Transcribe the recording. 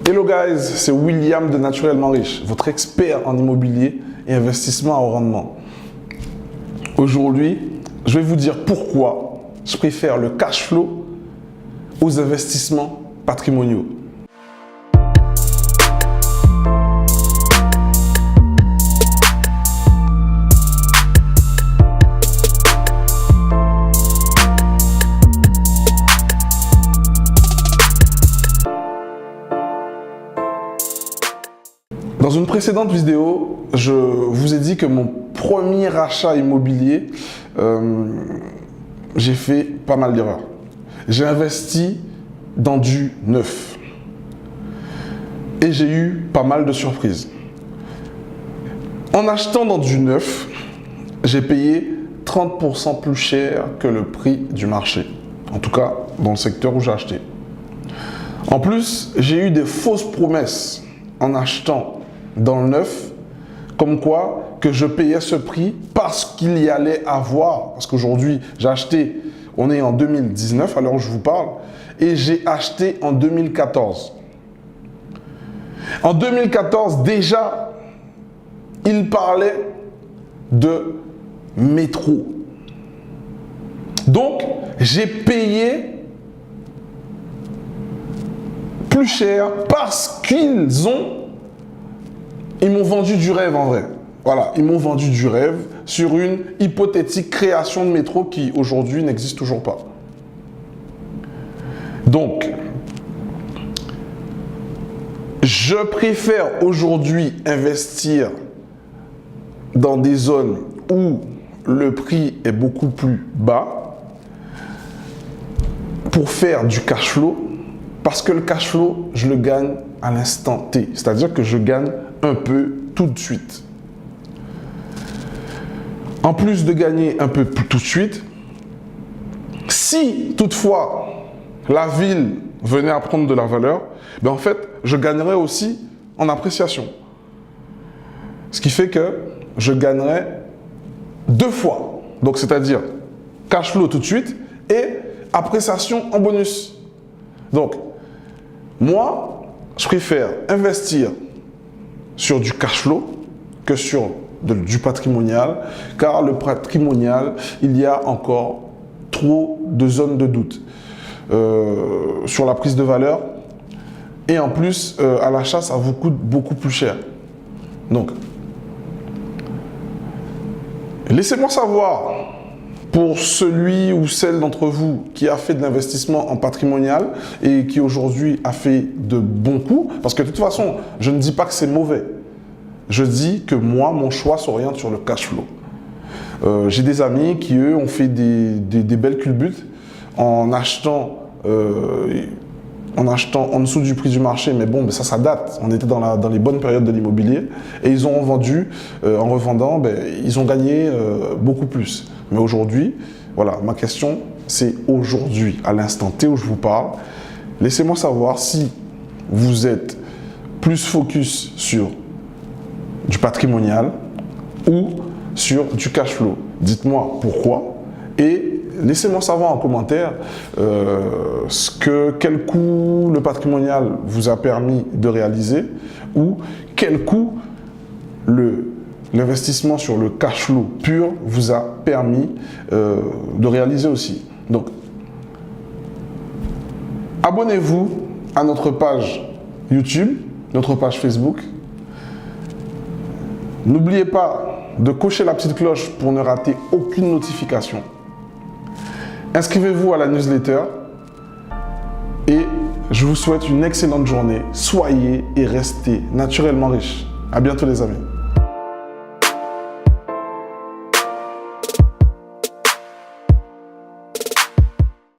Hello guys, c'est William de Naturellement Riche, votre expert en immobilier et investissement à haut rendement. Aujourd'hui, je vais vous dire pourquoi je préfère le cash flow aux investissements patrimoniaux. Dans une précédente vidéo, je vous ai dit que mon premier achat immobilier, j'ai fait pas mal d'erreurs. J'ai investi dans du neuf et j'ai eu pas mal de surprises. En achetant dans du neuf, j'ai payé 30% plus cher que le prix du marché. En tout cas, dans le secteur où j'ai acheté. En plus, j'ai eu des fausses promesses en achetant dans le neuf, comme quoi que je payais ce prix parce qu'il y allait avoir, parce qu'aujourd'hui j'ai acheté, on est en 2019 à l'heure où je vous parle, et j'ai acheté en 2014. En 2014 déjà, il parlait de métro. Donc j'ai payé plus cher parce ils m'ont vendu du rêve en vrai. Voilà, ils m'ont vendu du rêve sur une hypothétique création de métro qui aujourd'hui n'existe toujours pas. Donc, je préfère aujourd'hui investir dans des zones où le prix est beaucoup plus bas pour faire du cash flow, parce que le cash flow, je le gagne à l'instant T. C'est-à-dire que je gagne un peu tout de suite. En plus de gagner un peu tout de suite, si toutefois la ville venait à prendre de la valeur, ben en fait, je gagnerais aussi en appréciation. Ce qui fait que je gagnerais deux fois. Donc, c'est-à-dire cash flow tout de suite et appréciation en bonus. Donc, moi, je préfère investir sur du cash flow que sur du patrimonial, car le patrimonial, il y a encore trop de zones de doute sur la prise de valeur, et en plus à l'achat ça vous coûte beaucoup plus cher. Donc laissez-moi savoir, pour celui ou celle d'entre vous qui a fait de l'investissement en patrimonial et qui aujourd'hui a fait de bons coups, parce que de toute façon, je ne dis pas que c'est mauvais. Je dis que moi, mon choix s'oriente sur le cash flow. J'ai des amis qui, eux, ont fait des belles culbutes en achetant en dessous du prix du marché, mais bon, ça date. On était dans les bonnes périodes de l'immobilier et ils ont vendu, en revendant, ils ont gagné beaucoup plus. Mais aujourd'hui, voilà, ma question, c'est aujourd'hui, à l'instant T où je vous parle, laissez-moi savoir si vous êtes plus focus sur du patrimonial ou sur du cash flow. Dites-moi pourquoi et laissez-moi savoir en commentaire quel coût le patrimonial vous a permis de réaliser ou quel coût l'investissement sur le cash flow pur vous a permis de réaliser aussi. Donc, abonnez-vous à notre page YouTube, notre page Facebook. N'oubliez pas de cocher la petite cloche pour ne rater aucune notification. Inscrivez-vous à la newsletter et je vous souhaite une excellente journée. Soyez et restez naturellement riches. À bientôt les amis.